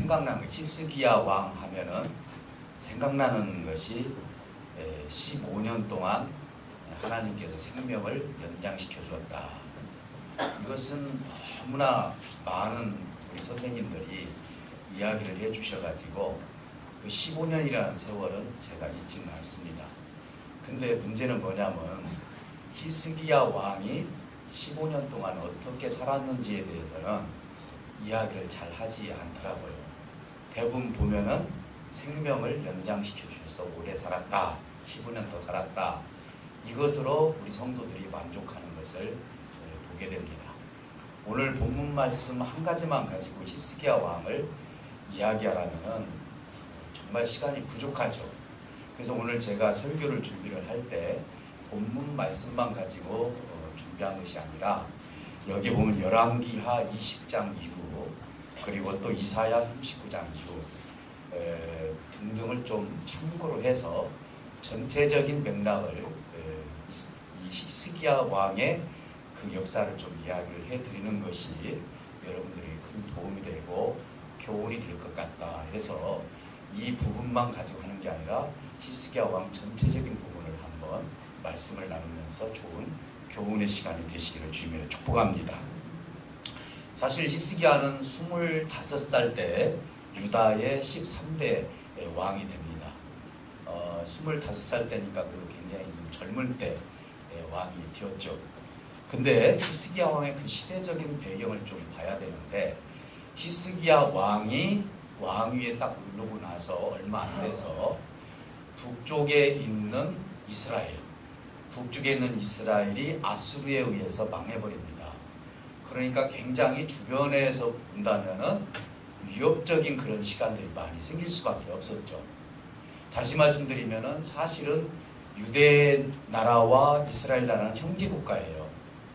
생각나는 히스기야 왕 하면은 생각나는 것이 15년 동안 하나님께서 생명을 연장시켜 주었다. 이것은 너무나 많은 우리 선생님들이 이야기를 해 주셔가지고 그 15년이라는 세월은 제가 잊지는 않습니다. 근데 문제는 뭐냐면 히스기야 왕이 15년 동안 어떻게 살았는지에 대해서는 이야기를 잘 하지 않더라고요. 대부분 보면은 생명을 연장시켜 주셔서 오래 살았다, 15년 더 살았다, 이것으로 우리 성도들이 만족하는 것을 보게 됩니다. 오늘 본문 말씀 한 가지만 가지고 히스기야 왕을 이야기하라면 정말 시간이 부족하죠. 그래서 오늘 제가 설교를 준비를 할 때 본문 말씀만 가지고 준비한 것이 아니라 여기 보면 열왕기하 20장 이후 그리고 또 이사야 39장 이후 등등을 좀 참고로 해서 전체적인 맥락을 이 히스기야 왕의 그 역사를 좀 이야기를 해드리는 것이 여러분들이 큰 도움이 되고 교훈이 될 것 같다 해서 이 부분만 가지고 하는 게 아니라 히스기야 왕 전체적인 부분을 한번 말씀을 나누면서 좋은 교훈의 시간이 되시기를 주님으로 축복합니다. 사실 히스기야는 25살 때 유다의 13대 왕이 됩니다. 25살 때니까 굉장히 좀 젊을 때 왕이 되었죠. 근데 히스기야 왕의 그 시대적인 배경을 좀 봐야 되는데 히스기야 왕이 왕위에 딱 오르고 나서 얼마 안 돼서 북쪽에 있는 이스라엘이 아수르에 의해서 망해버립니다. 그러니까 굉장히 주변에서 본다면은 위협적인 그런 시간들이 많이 생길 수밖에 없었죠. 다시 말씀드리면은 사실은 유대 나라와 이스라엘 나라는 형제 국가예요.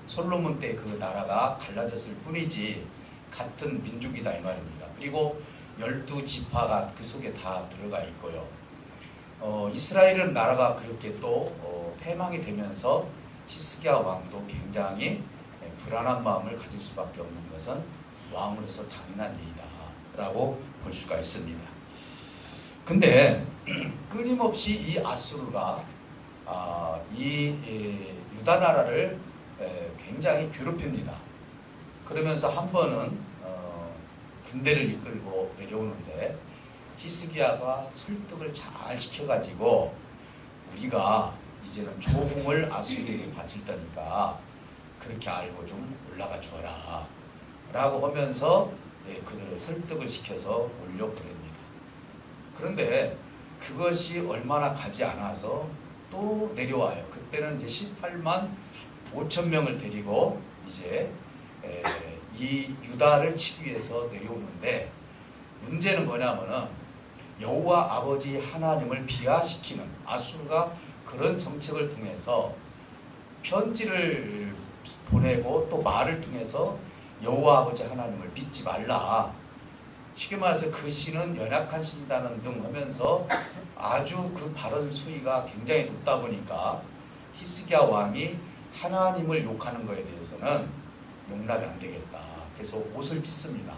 솔로몬 때 그 나라가 갈라졌을 뿐이지 같은 민족이다 이 말입니다. 그리고 12지파가 그 속에 다 들어가 있고요. 이스라엘은 나라가 그렇게 또 패망이 되면서 히스기야 왕도 굉장히 불안한 마음을 가질 수밖에 없는 것은 왕으로서 당연한 일이다 라고 볼 수가 있습니다. 근데 끊임없이 이 아수르가 이 유다 나라를 굉장히 괴롭힙니다. 그러면서 한 번은 군대를 이끌고 내려오는데 히스기야가 설득을 잘 시켜가지고 우리가 이제는 조공을 아수르에게 바칠 테니까 그렇게 알고 좀 올라가 줘라 라고 하면서 그들을 설득을 시켜서 올려보냅니다. 그런데 그것이 얼마나 가지 않아서 또 내려와요. 그때는 이제 18만 5천 명을 데리고 이제 이 유다를 치기 위해서 내려오는데 문제는 뭐냐면은 여호와 아버지 하나님을 비하시키는 아수르가 그런 정책을 통해서 편지를 보내고 또 말을 통해서 여호와 아버지 하나님을 믿지 말라. 쉽게 말해서 그 신은 연약한 신이라는 등 하면서 아주 그 발언 수위가 굉장히 높다 보니까 히스기야 왕이 하나님을 욕하는 것에 대해서는 용납이 안 되겠다. 그래서 옷을 찢습니다.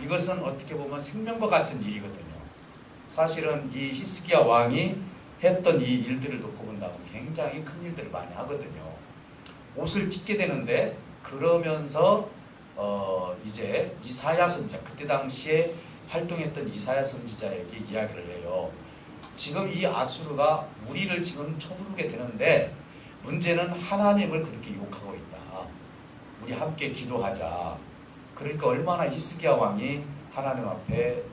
이것은 어떻게 보면 생명과 같은 일이거든요. 사실은 이 히스기야 왕이 했던 이 일들을 놓고 본다면 굉장히 큰 일들을 많이 하거든요. 옷을 찢게 되는데 그러면서 이제 이사야 선지자, 그때 당시에 활동했던 이사야 선지자에게 이야기를 해요. 지금 이 아수르가 우리를 지금 쳐부르게 되는데 문제는 하나님을 그렇게 욕하고 있다. 우리 함께 기도하자. 그러니까 얼마나 히스기야 왕이 하나님 앞에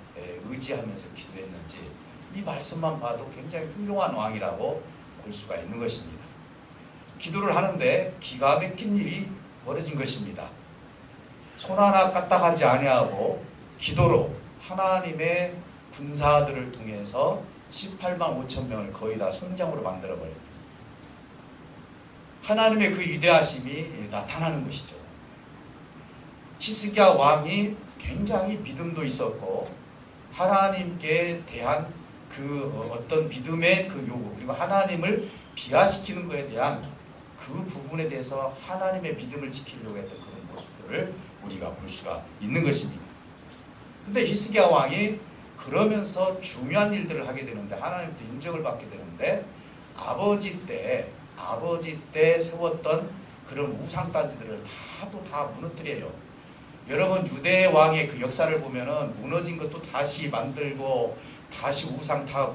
의지하면서 기도했는지 이 말씀만 봐도 굉장히 훌륭한 왕이라고 볼 수가 있는 것입니다. 기도를 하는데 기가 막힌 일이 벌어진 것입니다. 손 하나 까딱하지 아니하고 기도로 하나님의 군사들을 통해서 18만 5천 명을 거의 다 손장으로 만들어버립니다. 하나님의 그 위대하심이 나타나는 것이죠. 히스기야 왕이 굉장히 믿음도 있었고 하나님께 대한 그 어떤 믿음의 그 요구 그리고 하나님을 비하시키는 것에 대한 그 부분에 대해서 하나님의 믿음을 지키려고 했던 그런 모습들을 우리가 볼 수가 있는 것입니다. 근데 히스기야 왕이 그러면서 중요한 일들을 하게 되는데 하나님부터 인정을 받게 되는데 아버지 때 세웠던 그런 우상단지들을 다 무너뜨려요. 여러분 유대 왕의 그 역사를 보면은 무너진 것도 다시 만들고 다시 우상 다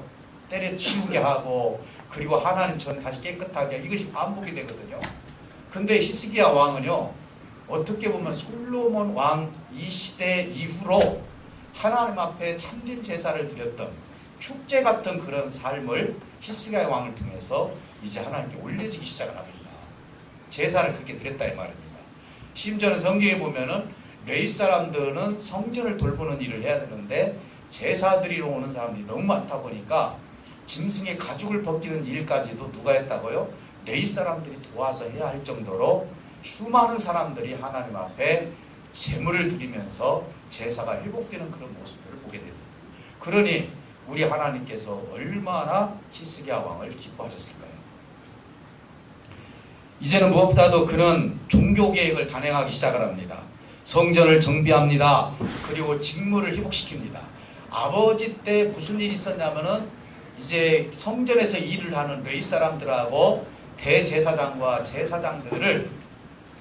때려치우게 하고 그리고 하나님 전 다시 깨끗하게 이것이 반복이 되거든요. 근데 히스기야 왕은요 어떻게 보면 솔로몬 왕 이 시대 이후로 하나님 앞에 참된 제사를 드렸던 축제 같은 그런 삶을 히스기야 왕을 통해서 이제 하나님께 올려지기 시작을 합니다. 제사를 그렇게 드렸다 이 말입니다. 심지어는 성경에 보면은 레위 사람들은 성전을 돌보는 일을 해야 되는데 제사 드리러 오는 사람들이 너무 많다 보니까 짐승의 가죽을 벗기는 일까지도 누가 했다고요? 레위 사람들이 도와서 해야 할 정도로 수많은 사람들이 하나님 앞에 제물을 드리면서 제사가 회복되는 그런 모습들을 보게 됩니다. 그러니 우리 하나님께서 얼마나 히스기야 왕을 기뻐하셨을까요? 이제는 무엇보다도 그는 종교개혁을 단행하기 시작을 합니다. 성전을 정비합니다. 그리고 직무를 회복시킵니다. 아버지 때 무슨 일이 있었냐면은 이제 성전에서 일을 하는 레위 사람들하고 대제사장과 제사장들을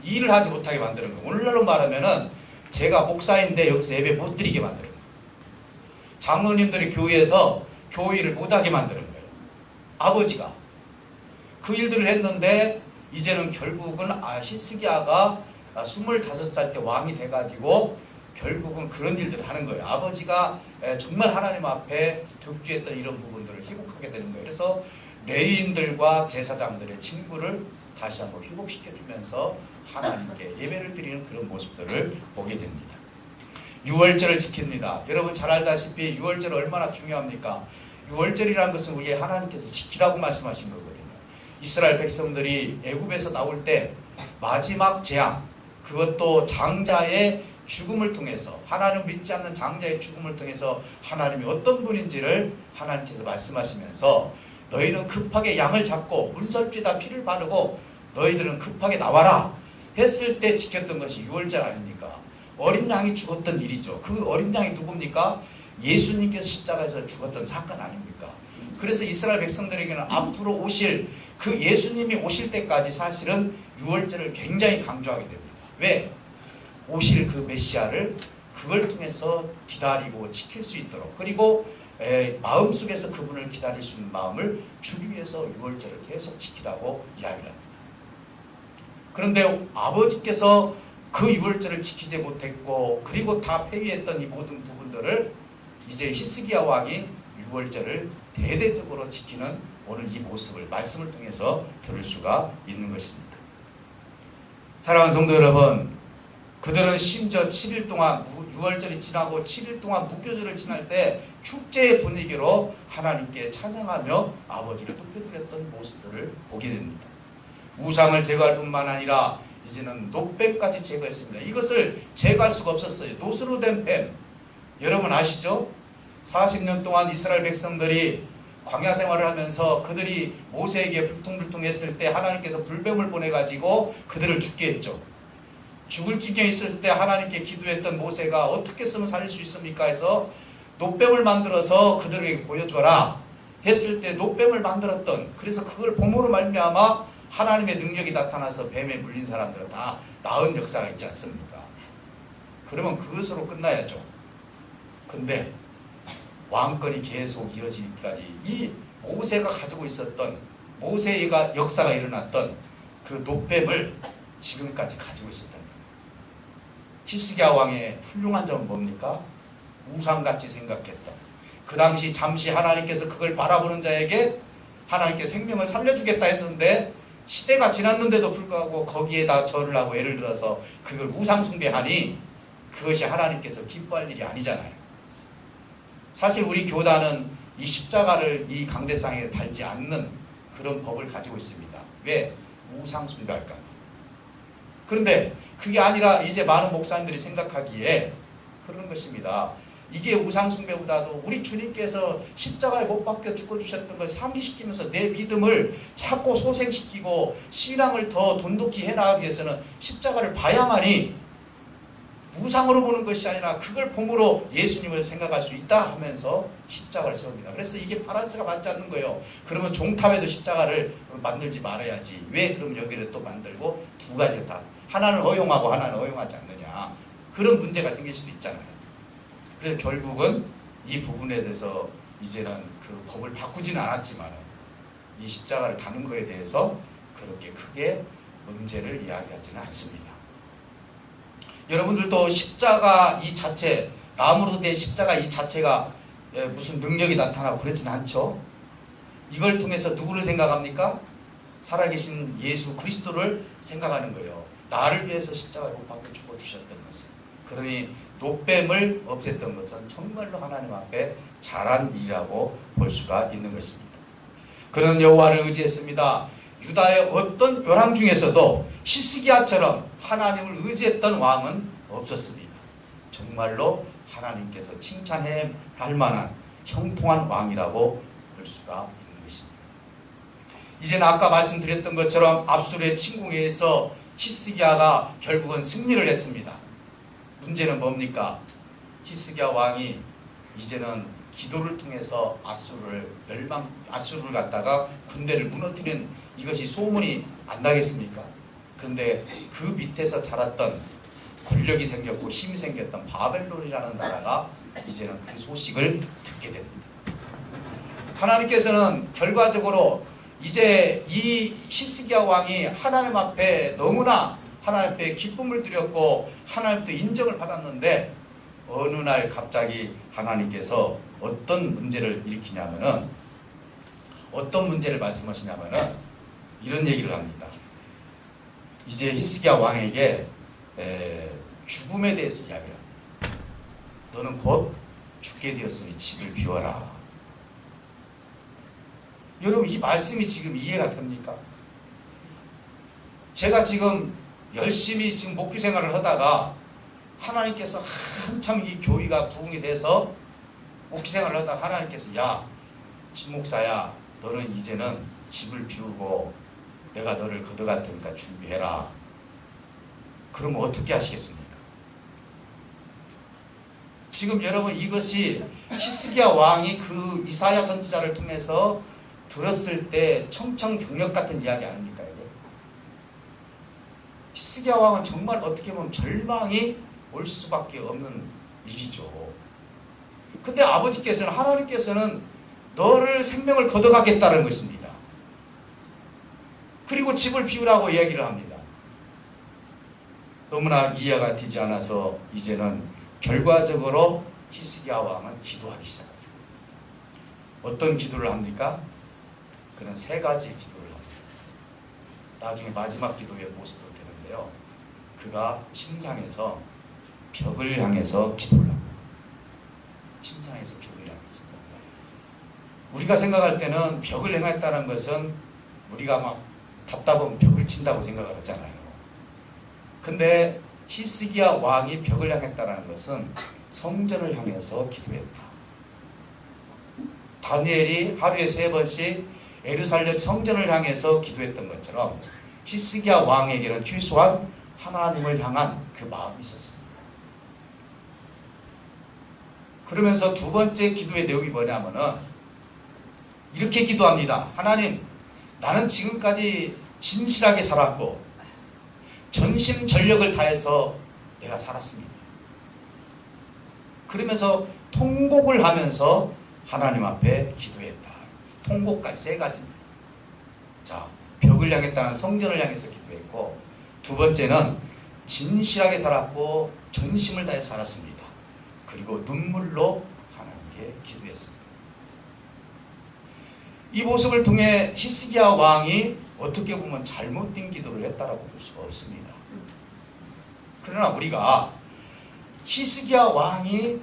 일을 하지 못하게 만드는 거예요. 오늘날로 말하면은 제가 목사인데 여기서 예배 못 드리게 만드는 거예요. 장로님들이 교회에서 교회를 못하게 만드는 거예요. 아버지가 그 일들을 했는데 이제는 결국은 히스기야가 25살 때 왕이 돼가지고 결국은 그런 일들을 하는 거예요. 아버지가 정말 하나님 앞에 득주했던 이런 부분들을 회복하게 되는 거예요. 그래서 레위인들과 제사장들의 친구를 다시 한번 회복시켜주면서 하나님께 예배를 드리는 그런 모습들을 보게 됩니다. 유월절을 지킵니다. 여러분 잘 알다시피 유월절 얼마나 중요합니까? 유월절이라는 것은 우리 하나님께서 지키라고 말씀하신 거거든요. 이스라엘 백성들이 애굽에서 나올 때 마지막 재앙, 그것도 장자의 죽음을 통해서 하나님을 믿지 않는 장자의 죽음을 통해서 하나님이 어떤 분인지를 하나님께서 말씀하시면서 너희는 급하게 양을 잡고 문설주에다 피를 바르고 너희들은 급하게 나와라 했을 때 지켰던 것이 유월절 아닙니까? 어린 양이 죽었던 일이죠. 그 어린 양이 누굽니까? 예수님께서 십자가에서 죽었던 사건 아닙니까? 그래서 이스라엘 백성들에게는 앞으로 오실 그 예수님이 오실 때까지 사실은 유월절을 굉장히 강조하게 됩니다. 왜? 오실 그 메시아를 그걸 통해서 기다리고 지킬 수 있도록 그리고 마음속에서 그분을 기다릴 수 있는 마음을 주기 위해서 유월절을 계속 지키라고 이야기를 합니다. 그런데 아버지께서 그 유월절을 지키지 못했고 그리고 다 폐위했던 이 모든 부분들을 이제 히스기야 왕이 유월절을 대대적으로 지키는 오늘 이 모습을 말씀을 통해서 들을 수가 있는 것입니다. 사랑하는 성도 여러분, 그들은 심지어 7일 동안 유월절이 지나고 7일 동안 무교절을 지날 때 축제의 분위기로 하나님께 찬양하며 아버지를 높여드렸던 모습들을 보게 됩니다. 우상을 제거할 뿐만 아니라 이제는 노뱀까지 제거했습니다. 이것을 제거할 수가 없었어요. 노스로 된 뱀. 여러분 아시죠? 40년 동안 이스라엘 백성들이 광야 생활을 하면서 그들이 모세에게 불통불통했을 때 하나님께서 불뱀을 보내가지고 그들을 죽게 했죠. 죽을 지경에 있을 때 하나님께 기도했던 모세가 어떻게 쓰면 살릴 수 있습니까? 해서 노뱀을 만들어서 그들에게 보여줘라 했을 때 노뱀을 만들었던, 그래서 그걸 봄으로 말미암아 하나님의 능력이 나타나서 뱀에 물린 사람들은 다 나은 역사가 있지 않습니까? 그러면 그것으로 끝나야죠. 근데 왕권이 계속 이어지기까지 이 모세가 가지고 있었던, 모세가 역사가 일어났던 그 노뱀을 지금까지 가지고 있었다. 히스기야 왕의 훌륭한 점은 뭡니까? 우상같이 생각했던, 그 당시 잠시 하나님께서 그걸 바라보는 자에게 하나님께 생명을 살려주겠다 했는데 시대가 지났는데도 불구하고 거기에다 절을 하고 예를 들어서 그걸 우상 숭배하니 그것이 하나님께서 기뻐할 일이 아니잖아요. 사실 우리 교단은 이 십자가를 이 강대상에 달지 않는 그런 법을 가지고 있습니다. 왜? 우상 숭배할까? 그런데 그게 아니라 이제 많은 목사님들이 생각하기에 그런 것입니다. 이게 우상 숭배보다도 우리 주님께서 십자가에 못 박혀 죽어주셨던 걸 상기시키면서 내 믿음을 자꾸 소생시키고 신앙을 더 돈독히 해나가기 위해서는 십자가를 봐야만이 우상으로 보는 것이 아니라 그걸 봄으로 예수님을 생각할 수 있다 하면서 십자가를 세웁니다. 그래서 이게 바란스가 맞지 않는 거예요. 그러면 종탑에도 십자가를 만들지 말아야지. 왜 그럼 여기를 또 만들고 두 가지가 다 하나는 허용하고 하나는 허용하지 않느냐. 그런 문제가 생길 수도 있잖아요. 그래서 결국은 이 부분에 대해서 이제는 그 법을 바꾸지는 않았지만 이 십자가를 다는 거에 대해서 그렇게 크게 문제를 이야기하지는 않습니다. 여러분들도 십자가 이 자체, 나무로 된 십자가 이 자체가 무슨 능력이 나타나고 그렇지는 않죠. 이걸 통해서 누구를 생각합니까? 살아계신 예수 그리스도를 생각하는 거예요. 나를 위해서 십자가에 못 박혀 죽어주셨던 것은. 그러니 노뱀을 없앴던 것은 정말로 하나님 앞에 잘한 일이라고 볼 수가 있는 것입니다. 그는 여호와를 의지했습니다. 유다의 어떤 벼랑 중에서도 히스기야처럼 하나님을 의지했던 왕은 없었습니다. 정말로 하나님께서 칭찬해 할 만한 형통한 왕이라고 볼 수가 있는 것입니다. 이제는 아까 말씀드렸던 것처럼 압수르의 침공에 의해서 히스기야가 결국은 승리를 했습니다. 문제는 뭡니까? 히스기야 왕이 이제는 기도를 통해서 아수르를 갖다가 군대를 무너뜨리는 이것이 소문이 안 나겠습니까? 그런데 그 밑에서 자랐던 권력이 생겼고 힘이 생겼던 바벨론이라는 나라가 이제는 그 소식을 듣게 됩니다. 하나님께서는 결과적으로 이제 이 히스기야 왕이 하나님 앞에 너무나 하나님 앞에 기쁨을 드렸고 하나님께 인정을 받았는데 어느 날 갑자기 하나님께서 어떤 문제를 일으키냐면은 어떤 문제를 말씀하시냐면은 이런 얘기를 합니다. 이제 히스기야 왕에게 죽음에 대해서 이야기를 합니다. 너는 곧 죽게 되었으니 집을 비워라. 여러분 이 말씀이 지금 이해가 됩니까? 제가 지금 열심히 지금 목회 생활을 하다가 하나님께서 한참 이 교회가 부흥이 돼서 목회 생활을 하다가 하나님께서 야 신목사야 너는 이제는 집을 비우고 내가 너를 걷어갈 테니까 준비해라. 그러면 어떻게 하시겠습니까? 지금 여러분 이것이 히스기야 왕이 그 이사야 선지자를 통해서 들었을 때 청천벽력 같은 이야기 아닙니까? 이게? 히스기야 왕은 정말 어떻게 보면 절망이 올 수밖에 없는 일이죠. 근데 아버지께서는 하나님께서는 너를 생명을 걷어가겠다는 것입니다. 그리고 집을 비우라고 이야기를 합니다. 너무나 이해가 되지 않아서 이제는 결과적으로 히스기야 왕은 기도하기 시작합니다. 어떤 기도를 합니까? 그는 세 가지 기도를 합니다. 나중에 마지막 기도의 모습으로 되는데요. 그가 침상에서 벽을 향해서 기도를 합니다. 침상에서 벽을 향해서. 우리가 생각할 때는 벽을 향했다는 것은 우리가 막 답답하면 벽을 친다고 생각을 하잖아요. 근데 히스기야 왕이 벽을 향했다는 것은 성전을 향해서 기도했다. 다니엘이 하루에 3번씩 예루살렘 성전을 향해서 기도했던 것처럼 히스기야 왕에게는 최소한 하나님을 향한 그 마음이 있었습니다. 그러면서 두 번째 기도의 내용이 뭐냐면은 이렇게 기도합니다. 하나님, 나는 지금까지 진실하게 살았고 전심전력을 다해서 내가 살았습니다. 그러면서 통곡을 하면서 하나님 앞에 기도했다. 통곡까지 세 가지입니다. 자, 벽을 향했다는 성전을 향해서 기도했고 두 번째는 진실하게 살았고 전심을 다해서 살았습니다. 그리고 눈물로 하나님께 기도했습니다. 이 모습을 통해 히스기야 왕이 어떻게 보면 잘못된 기도를 했다라고 볼 수가 없습니다. 그러나 우리가 히스기야 왕이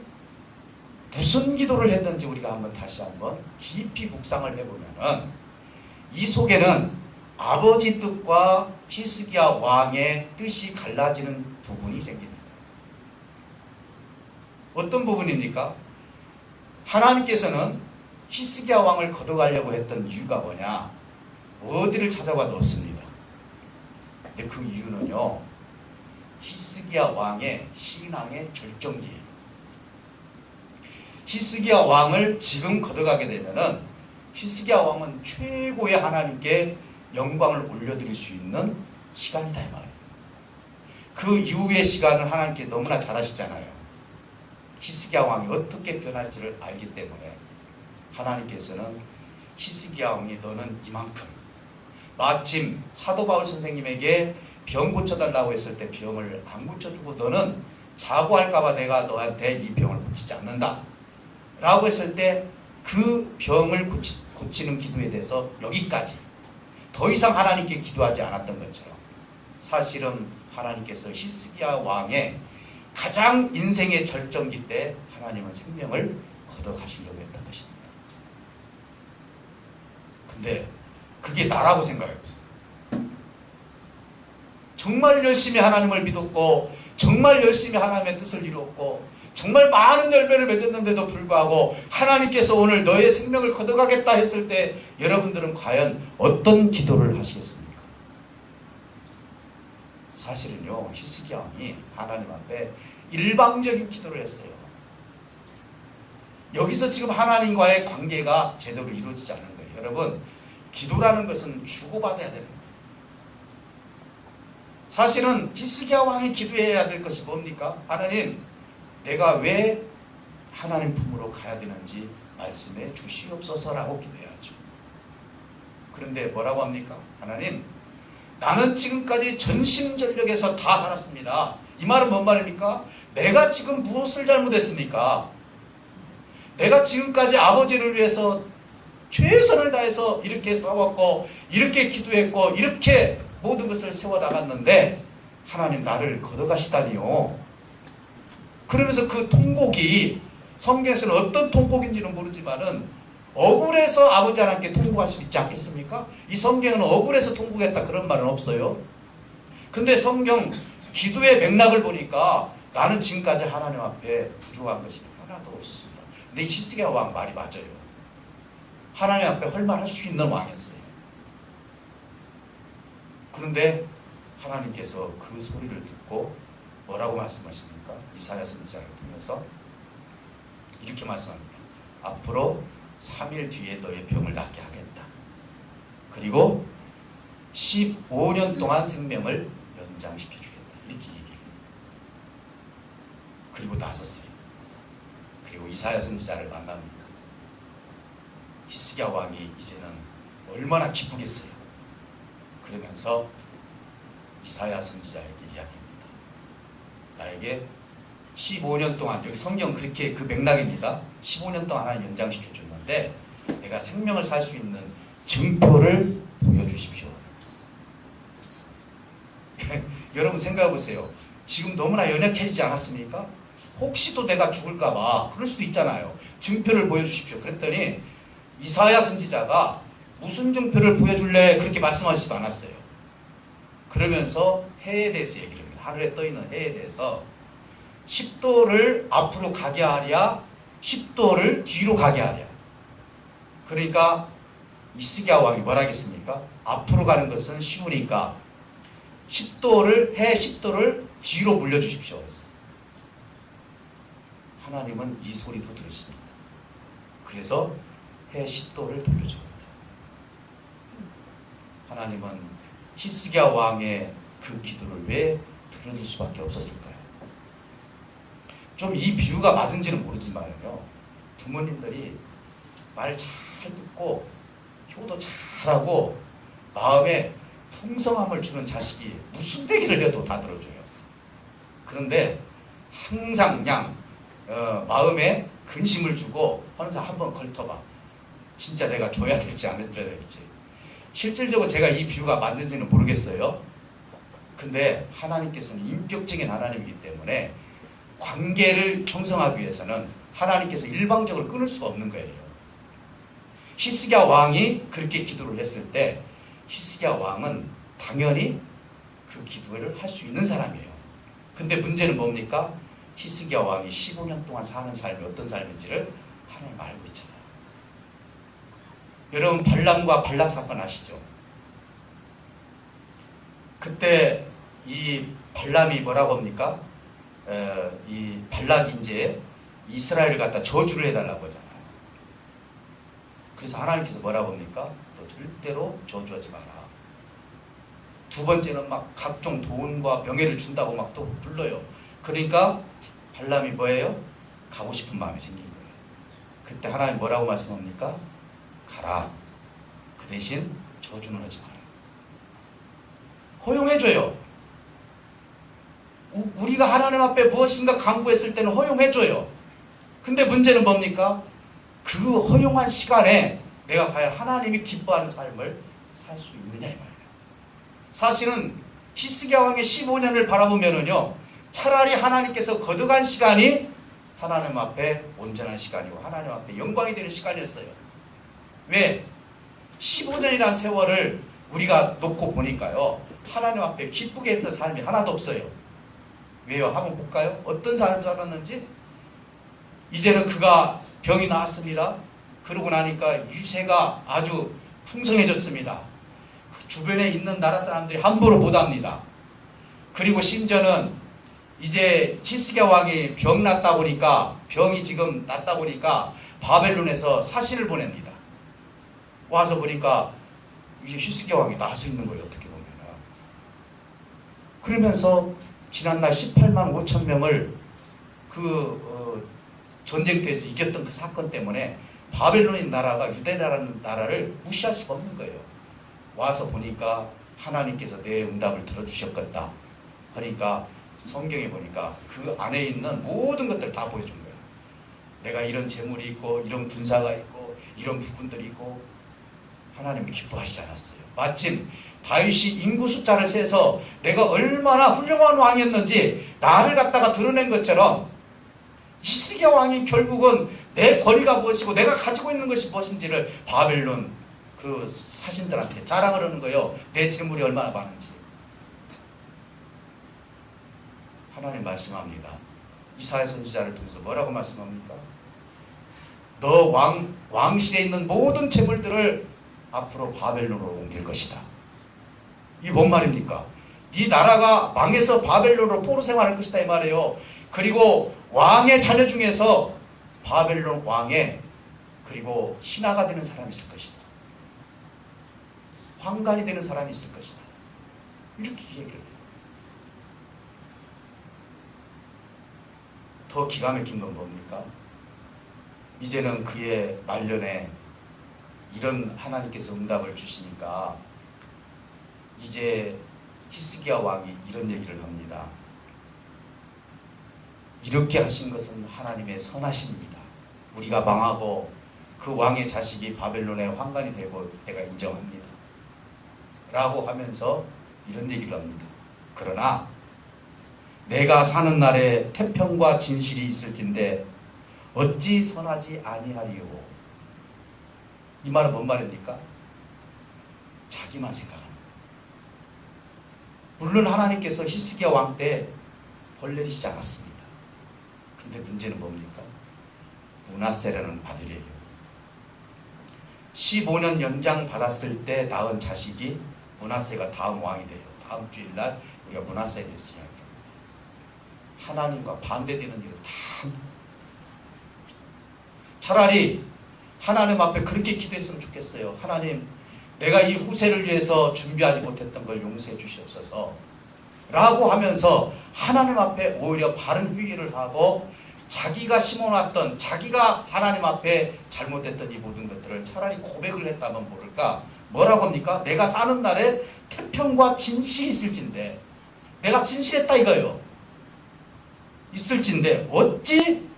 무슨 기도를 했는지 우리가 다시 한번 깊이 묵상을 해보면은 이 속에는 아버지 뜻과 히스기야 왕의 뜻이 갈라지는 부분이 생깁니다. 어떤 부분입니까? 하나님께서는 히스기야 왕을 걷어가려고 했던 이유가 뭐냐? 어디를 찾아봐도 없습니다. 근데 그 이유는요, 히스기야 왕의 신앙의 절정기예요. 히스기야 왕을 지금 거둬가게 되면은 히스기야 왕은 최고의 하나님께 영광을 올려드릴 수 있는 시간이다 이 말이에요. 그 이후의 시간을 하나님께 너무나 잘 아시잖아요. 히스기야 왕이 어떻게 변할지를 알기 때문에 하나님께서는 히스기야 왕이 너는 이만큼, 마침 사도 바울 선생님에게 병 고쳐달라고 했을 때 병을 안 고쳐주고 너는 자고할까봐 내가 너한테 이 병을 고치지 않는다 라고 했을 때 그 병을 고치는 기도에 대해서 여기까지, 더 이상 하나님께 기도하지 않았던 것처럼 사실은 하나님께서 히스기야 왕의 가장 인생의 절정기 때 하나님은 생명을 걷어가시려고 했던 것입니다. 근데 그게 나라고 생각해보세요. 정말 열심히 하나님을 믿었고 정말 열심히 하나님의 뜻을 이루었고 정말 많은 열매를 맺었는데도 불구하고 하나님께서 오늘 너의 생명을 걷어가겠다 했을 때 여러분들은 과연 어떤 기도를 하시겠습니까? 사실은요, 히스기야 왕이 하나님 앞에 일방적인 기도를 했어요. 여기서 지금 하나님과의 관계가 제대로 이루어지지 않는 거예요. 여러분, 기도라는 것은 주고받아야 되는 거예요. 사실은 히스기야 왕이 기도해야 될 것이 뭡니까? 하나님, 내가 왜 하나님 품으로 가야 되는지 말씀해 주시옵소서라고 기도해야죠. 그런데 뭐라고 합니까? 하나님, 나는 지금까지 전심전력에서 다 살았습니다. 이 말은 뭔 말입니까? 내가 지금 무엇을 잘못했습니까? 내가 지금까지 아버지를 위해서 최선을 다해서 이렇게 싸웠고 이렇게 기도했고 이렇게 모든 것을 세워나갔는데 하나님 나를 걷어가시다니요. 그러면서 그 통곡이 성경에서는 어떤 통곡인지는 모르지만은 억울해서 아버지 하나님께 통곡할 수 있지 않겠습니까? 이 성경은 억울해서 통곡했다 그런 말은 없어요. 근데 성경 기도의 맥락을 보니까 나는 지금까지 하나님 앞에 부족한 것이 하나도 없었습니다. 근데 히스기야 왕 말이 맞아요. 하나님 앞에 헐말할 수 있는 왕이었어요. 그런데 하나님께서 그 소리를 듣고 뭐라고 말씀하십니까? 이사야 선지자를 통해서 이렇게 말씀합니다. 앞으로 3일 뒤에 너의 병을 낫게 하겠다. 그리고 15년 동안 생명을 연장시켜 주겠다. 이렇게 얘기해요. 그리고 나섰어요. 그리고 이사야 선지자를 만납니다. 히스기야 왕이 이제는 얼마나 기쁘겠어요. 그러면서 이사야 선지자에게 이야기합니다. 나에게 15년 동안, 여기 성경 그렇게 그 맥락입니다. 15년 동안 하나님 연장시켜 줬는데 내가 생명을 살 수 있는 증표를 보여주십시오. 여러분 생각해 보세요. 지금 너무나 연약해지지 않았습니까? 혹시 또 내가 죽을까봐 그럴 수도 있잖아요. 증표를 보여주십시오. 그랬더니 이사야 선지자가 무슨 증표를 보여줄래 그렇게 말씀하시지도 않았어요. 그러면서 해에 대해서 얘기를 합니다. 하늘에 떠있는 해에 대해서 10도를 앞으로 가게 하랴 10도를 뒤로 가게 하랴. 그러니까 히스기야 왕이 뭐라 하겠습니까? 앞으로 가는 것은 쉬우니까 해 10도를 뒤로 물려주십시오. 그랬어요. 하나님은 이 소리도 들으십니다. 그래서 해 10도를 돌려줍니다. 하나님은 히스기야 왕의 그 기도를 왜 들어줄 수밖에 없었을까요? 좀 이 비유가 맞은지는 모르지만요, 부모님들이 말 잘 듣고 효도 잘하고 마음에 풍성함을 주는 자식이 무슨 대기를 해도 다 들어줘요. 그런데 항상 그냥 마음에 근심을 주고 항상 한번 걸터봐. 진짜 내가 줘야 될지 안 해줘야 될지. 실질적으로 제가 이 비유가 맞는지는 모르겠어요. 근데 하나님께서는 인격적인 하나님이기 때문에 관계를 형성하기 위해서는 하나님께서 일방적으로 끊을 수가 없는 거예요. 히스기야 왕이 그렇게 기도를 했을 때 히스기야 왕은 당연히 그 기도를 할 수 있는 사람이에요. 근데 문제는 뭡니까? 히스기야 왕이 15년 동안 사는 삶이 어떤 삶인지를 하나님 알고 있잖아요. 여러분 발람과 발락 사건 아시죠? 그때 이 발람이 뭐라고 합니까? 이 발락이 이제 이스라엘을 갖다 저주를 해달라고 하잖아요. 그래서 하나님께서 뭐라고 합니까? 너 절대로 저주하지 마라. 두 번째는 막 각종 돈과 명예를 준다고 막 또 불러요. 그러니까 발람이 뭐예요? 가고 싶은 마음이 생긴 거예요. 그때 하나님 뭐라고 말씀합니까? 가라. 그 대신 저주는 하지 마라. 허용해줘요. 우리가 하나님 앞에 무엇인가 강구했을 때는 허용해줘요. 근데 문제는 뭡니까? 그 허용한 시간에 내가 과연 하나님이 기뻐하는 삶을 살 수 있느냐 이 말이에요. 사실은 히스기야 왕의 15년을 바라보면은요, 차라리 하나님께서 거듭한 시간이 하나님 앞에 온전한 시간이고 하나님 앞에 영광이 되는 시간이었어요. 왜? 15년이라는 세월을 우리가 놓고 보니까요, 하나님 앞에 기쁘게 했던 삶이 하나도 없어요. 왜요? 한번 볼까요? 어떤 삶을 살았는지. 이제는 그가 병이 나았습니다. 그러고 나니까 유세가 아주 풍성해졌습니다. 그 주변에 있는 나라 사람들이 함부로 못합니다. 그리고 심지어는 이제 히스기야 왕이 병 났다 보니까, 병이 지금 났다 보니까 바벨론에서 사신을 보냅니다. 와서 보니까 이제 히스기야 왕이 나서 있는 거예요. 어떻게 보면. 그러면서 지난날 18만 5천 명을 전쟁터에서 이겼던 그 사건 때문에 바벨론인 나라가 유대라는 나라를 무시할 수가 없는 거예요. 와서 보니까 하나님께서 내 응답을 들어주셨겠다. 그러니까 성경에 보니까 그 안에 있는 모든 것들을 다 보여준 거예요. 내가 이런 재물이 있고 이런 군사가 있고 이런 부분들이 있고. 하나님이 기뻐하시지 않았어요. 마침 다윗이 인구 숫자를 세서 내가 얼마나 훌륭한 왕이었는지 나를 갖다가 드러낸 것처럼 히스기야 왕이 결국은 내 권위가 무엇이고 내가 가지고 있는 것이 무엇인지를 바벨론 그 사신들한테 자랑을 하는 거예요. 내 재물이 얼마나 많은지. 하나님 말씀합니다. 이사야 선지자를 통해서 뭐라고 말씀합니까? 너 왕실에 있는 모든 재물들을 앞으로 바벨론으로 옮길 것이다. 이게 뭔 말입니까? 네 나라가 망해서 바벨론으로 포로 생활할 것이다 이 말이에요. 그리고 왕의 자녀 중에서 바벨론 왕의 그리고 신하가 되는 사람이 있을 것이다. 황관이 되는 사람이 있을 것이다. 이렇게 얘기를 해요. 더 기가 막힌 건 뭡니까? 이제는 그의 말년에 이런 하나님께서 응답을 주시니까 이제 히스기야 왕이 이런 얘기를 합니다. 이렇게 하신 것은 하나님의 선하심입니다. 우리가 망하고 그 왕의 자식이 바벨론의 황관이 되고 내가 인정합니다. 라고 하면서 이런 얘기를 합니다. 그러나 내가 사는 날에 태평과 진실이 있을진데 어찌 선하지 아니하리요. 이 말은 뭔 말입니까? 자기만 생각합니다. 물론 하나님께서 히스기야 왕 때 벌 내리시지 않았습니다. 근데 문제는 뭡니까? 므낫세라는 아들이에요. 15년 연장 받았을 때 낳은 자식이 므낫세가 다음 왕이 돼요. 다음 주일날 우리가 므낫세에 대해서 이야기합니다. 하나님과 반대되는 일을 다 차라리 하나님 앞에 그렇게 기도했으면 좋겠어요. 하나님, 내가 이 후세를 위해서 준비하지 못했던 걸 용서해 주시옵소서 라고 하면서 하나님 앞에 오히려 바른 회개를 하고 자기가 심어놨던, 자기가 하나님 앞에 잘못했던 이 모든 것들을 차라리 고백을 했다면 모를까. 뭐라고 합니까? 내가 사는 날에 태평과 진실이 있을진데, 내가 진실했다 이거예요. 있을진데 어찌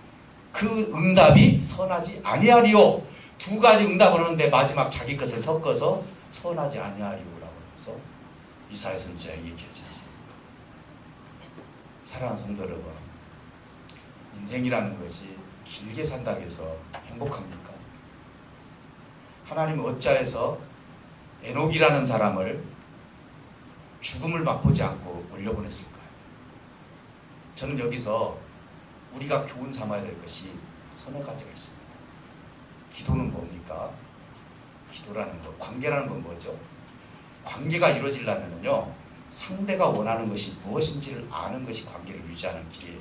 그 응답이 선하지 아니하리요. 두 가지 응답을 하는데 마지막 자기 것을 섞어서 선하지 아니하리요라고 해서 이사야 선지자가 얘기하지 않습니까? 사랑하는 성도 여러분, 인생이라는 것이 길게 산다고 해서 행복합니까? 하나님은 어찌하여서 에녹이라는 사람을 죽음을 맛보지 않고 올려보냈을까요? 저는 여기서 우리가 교훈 삼아야 될 것이 서너 가지가 있습니다. 기도는 뭡니까? 기도라는 것, 관계라는 건 뭐죠? 관계가 이루어지려면요, 상대가 원하는 것이 무엇인지를 아는 것이 관계를 유지하는 길이에요.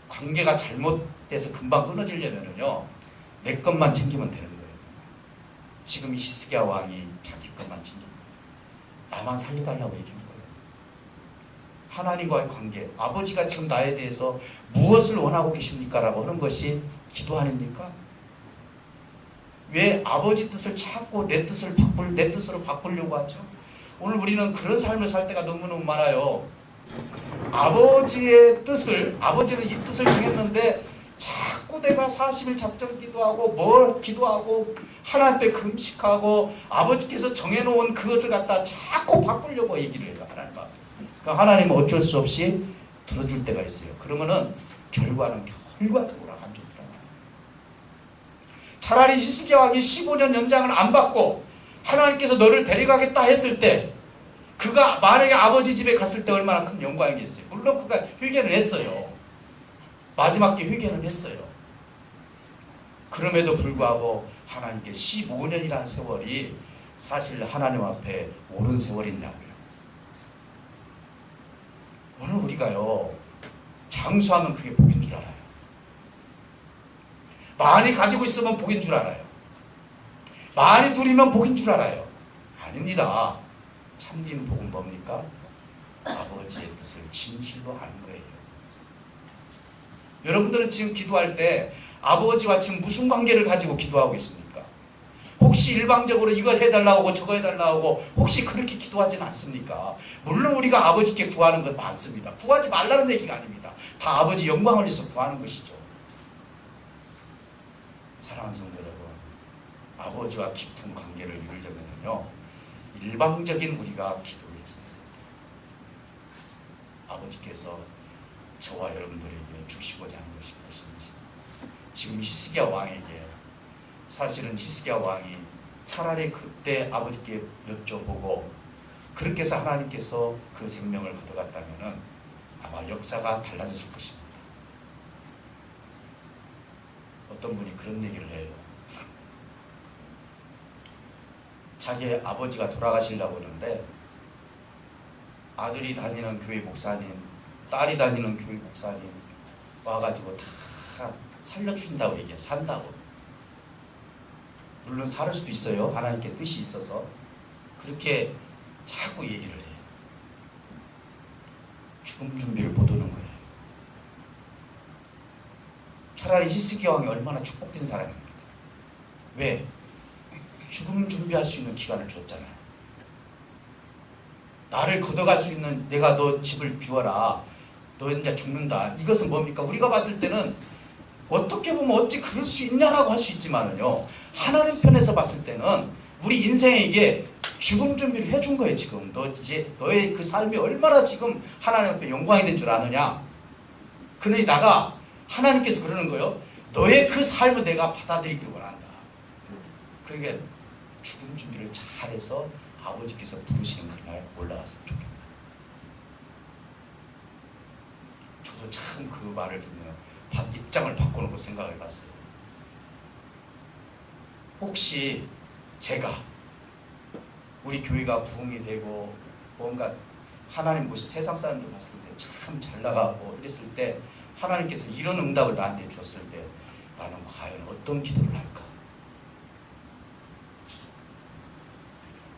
관계가 잘못돼서 금방 끊어지려면요, 내 것만 챙기면 되는 거예요. 지금 히스기야 왕이 자기 것만 챙깁니다. 나만 살려달라고 얘기하는 거예요. 하나님과의 관계, 아버지가 지금 나에 대해서 무엇을 원하고 계십니까? 라고 하는 것이 기도 아닙니까? 왜 아버지 뜻을 찾고 내 뜻으로 바꾸려고 하죠? 오늘 우리는 그런 삶을 살 때가 너무너무 많아요. 아버지의 뜻을, 아버지는 이 뜻을 정했는데 자꾸 내가 40일 작정 기도하고 뭘 기도하고 하나님 앞에 금식하고 아버지께서 정해놓은 그것을 갖다 자꾸 바꾸려고 얘기를 해요. 하나님 앞에. 그러니까 하나님은 어쩔 수 없이 들어줄 때가 있어요. 그러면은 결과는 결과적으로 안 좋더라고요. 차라리 히스기야 왕이 15년 연장을 안 받고 하나님께서 너를 데려가겠다 했을 때, 그가 만약에 아버지 집에 갔을 때 얼마나 큰 영광이겠어요. 물론 그가 회개는 했어요. 마지막 게 회개는 했어요. 그럼에도 불구하고 하나님께 15년이라는 세월이 사실 하나님 앞에 옳은 세월이냐고요. 오늘 우리가요, 장수하면 그게 복인 줄 알아요. 많이 가지고 있으면 복인 줄 알아요. 많이 누리면 복인 줄 알아요. 아닙니다. 참된 복은 뭡니까? 아버지의 뜻을 진실로 아는 거예요. 여러분들은 지금 기도할 때 아버지와 지금 무슨 관계를 가지고 기도하고 계십니까? 혹시 일방적으로 이거 해달라고 하고 저거 해달라고 하고 혹시 그렇게 기도하지는 않습니까? 물론 우리가 아버지께 구하는 것 많습니다. 구하지 말라는 얘기가 아닙니다. 다 아버지 영광을 위해서 구하는 것이죠. 사랑하는 성도 여러분, 아버지와 깊은 관계를 이루려면요, 일방적인 우리가 기도를 했습니다. 아버지께서 저와 여러분들에게 주시고자 하는 것이 무엇인지. 지금 히스기야 왕에게, 사실은 히스기야 왕이 차라리 그때 아버지께 여쭤보고 그렇게 해서 하나님께서 그 생명을 걷어갔다면 아마 역사가 달라졌을 것입니다. 어떤 분이 그런 얘기를 해요. 자기 아버지가 돌아가시려고 하는데 아들이 다니는 교회 목사님, 딸이 다니는 교회 목사님 와가지고 다 살려준다고 얘기해요. 산다고. 물론 살 수도 있어요. 하나님께 뜻이 있어서. 그렇게 자꾸 얘기를 해요. 죽음 준비를 못 오는 거예요. 차라리 히스기야 왕이 얼마나 축복된 사람입니까? 왜? 죽음 준비할 수 있는 기간을 줬잖아요. 나를 걷어갈 수 있는, 내가 너 집을 비워라, 너 이제 죽는다. 이것은 뭡니까? 우리가 봤을 때는 어떻게 보면 어찌 그럴 수 있냐라고 할 수 있지만은요, 하나님 편에서 봤을 때는 우리 인생에게 죽음 준비를 해준 거예요. 지금 너 이제 너의 그 삶이 얼마나 지금 하나님 앞에 영광이 된 줄 아느냐. 그러니 나가, 하나님께서 그러는 거예요. 너의 그 삶을 내가 받아들이길 원한다. 그러니까 죽음 준비를 잘해서 아버지께서 부르시는 그날 올라갔으면 좋겠다. 저도 참 그 말을 듣면 입장을 바꿔놓고 생각해 봤어요. 혹시 제가 우리 교회가 부흥이 되고 뭔가 하나님 보시 세상 사람들 봤을 때 참 잘 나가고 이랬을 때 하나님께서 이런 응답을 나한테 주었을 때 나는 과연 어떤 기도를 할까?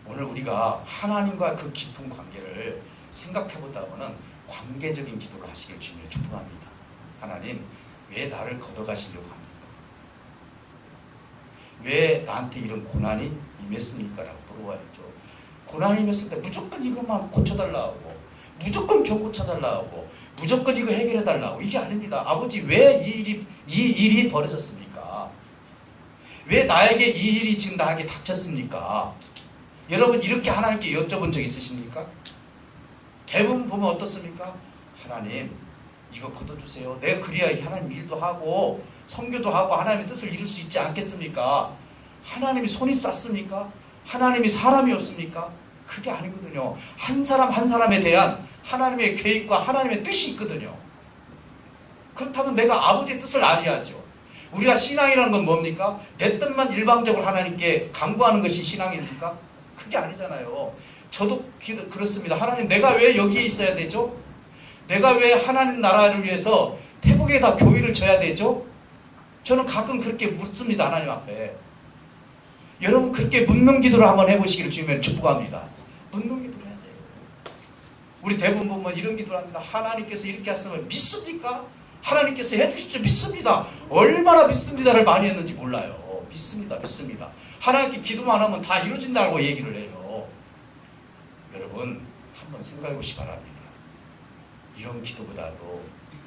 오늘 우리가 하나님과 그 깊은 관계를 생각해보다가는 관계적인 기도를 하시길 주님을 축복합니다. 하나님, 왜 나를 걷어가시려고 합니까? 왜 나한테 이런 고난이 임했습니까? 라고 물어봐야죠. 고난이 임했을 때 무조건 이것만 고쳐달라고 하고, 무조건 병 고쳐달라고 하고, 무조건 이거 해결해달라고, 이게 아닙니다. 아버지, 왜 이 일이 벌어졌습니까? 왜 나에게 이 일이 지금 나에게 닥쳤습니까? 여러분, 이렇게 하나님께 여쭤본 적 있으십니까? 대부분 보면 어떻습니까? 하나님, 이거 걷어주세요. 내가 그래야 하나님 일도 하고 선교도 하고 하나님의 뜻을 이룰 수 있지 않겠습니까? 하나님이 손이 쌌습니까? 하나님이 사람이 없습니까? 그게 아니거든요. 한 사람 한 사람에 대한 하나님의 계획과 하나님의 뜻이 있거든요. 그렇다면 내가 아버지의 뜻을 알아야죠. 우리가 신앙이라는 건 뭡니까? 내 뜻만 일방적으로 하나님께 강구하는 것이 신앙입니까? 그게 아니잖아요. 저도 그렇습니다. 하나님, 내가 왜 여기에 있어야 되죠? 내가 왜 하나님 나라를 위해서 태국에다 교회를 져야 되죠? 저는 가끔 그렇게 묻습니다. 하나님 앞에. 여러분 그렇게 묻는 기도를 한번 해보시기를 주님을 축복합니다. 묻는 기도를 해야 돼요. 우리 대부분 보면 이런 기도를 합니다. 하나님께서 이렇게 하시면 믿습니까? 하나님께서 해주시죠. 믿습니다. 얼마나 믿습니다를 많이 했는지 몰라요. 믿습니다. 믿습니다. 하나님께 기도만 하면 다 이루어진다고 얘기를 해요. 여러분 한번 생각해 보시기 바랍니다. 이런 기도보다도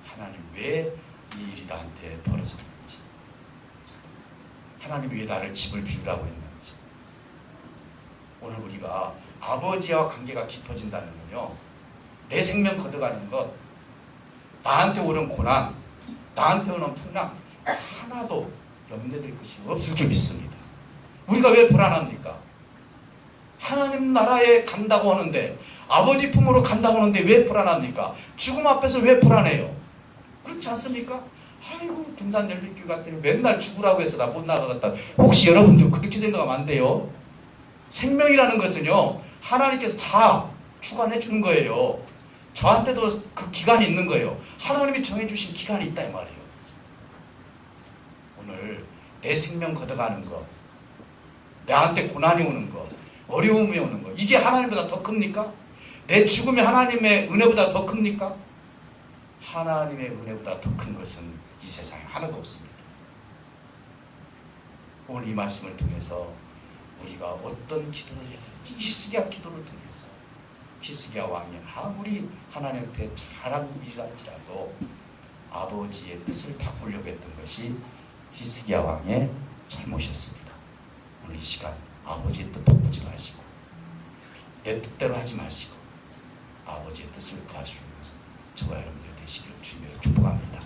하나님 왜 이 일이 나한테 벌어졌는지, 하나님 왜 나를 집을 비우라고 했는지. 오늘 우리가 아버지와 관계가 깊어진다는 건요, 내 생명 걷어가는 것, 나한테 오는 고난, 나한테 오는 풍랑 하나도 염려될 것이 없을 줄 믿습니다. 우리가 왜 불안합니까? 하나님 나라에 간다고 하는데, 아버지 품으로 간다고 하는데 왜 불안합니까? 죽음 앞에서 왜 불안해요? 그렇지 않습니까? 아이고 등산 열립교회 갔더니 맨날 죽으라고 해서 나 못 나가겠다. 혹시 여러분도 그렇게 생각하면 안 돼요? 생명이라는 것은요, 하나님께서 다 주관해 주는 거예요. 저한테도 그 기간이 있는 거예요. 하나님이 정해주신 기간이 있다 이 말이에요. 오늘 내 생명 걷어가는 것, 나한테 고난이 오는 것, 어려움이 오는 것, 이게 하나님보다 더 큽니까? 내 죽음이 하나님의 은혜보다 더 큽니까? 하나님의 은혜보다 더 큰 것은 이 세상에 하나도 없습니다. 오늘 이 말씀을 통해서 우리가 어떤 기도를 해야 되는지, 히스기야 기도를 통해서, 히스기야 왕이 아무리 하나님 앞에 잘한 일이랄지라도 아버지의 뜻을 바꾸려고 했던 것이 히스기야 왕의 잘못이었습니다. 오늘 이 시간 아버지의 뜻 바꾸지 마시고 내 뜻대로 하지 마시고 아버지의 뜻을 구하시는 저와 여러분들 되시기를 주님으로 축복합니다.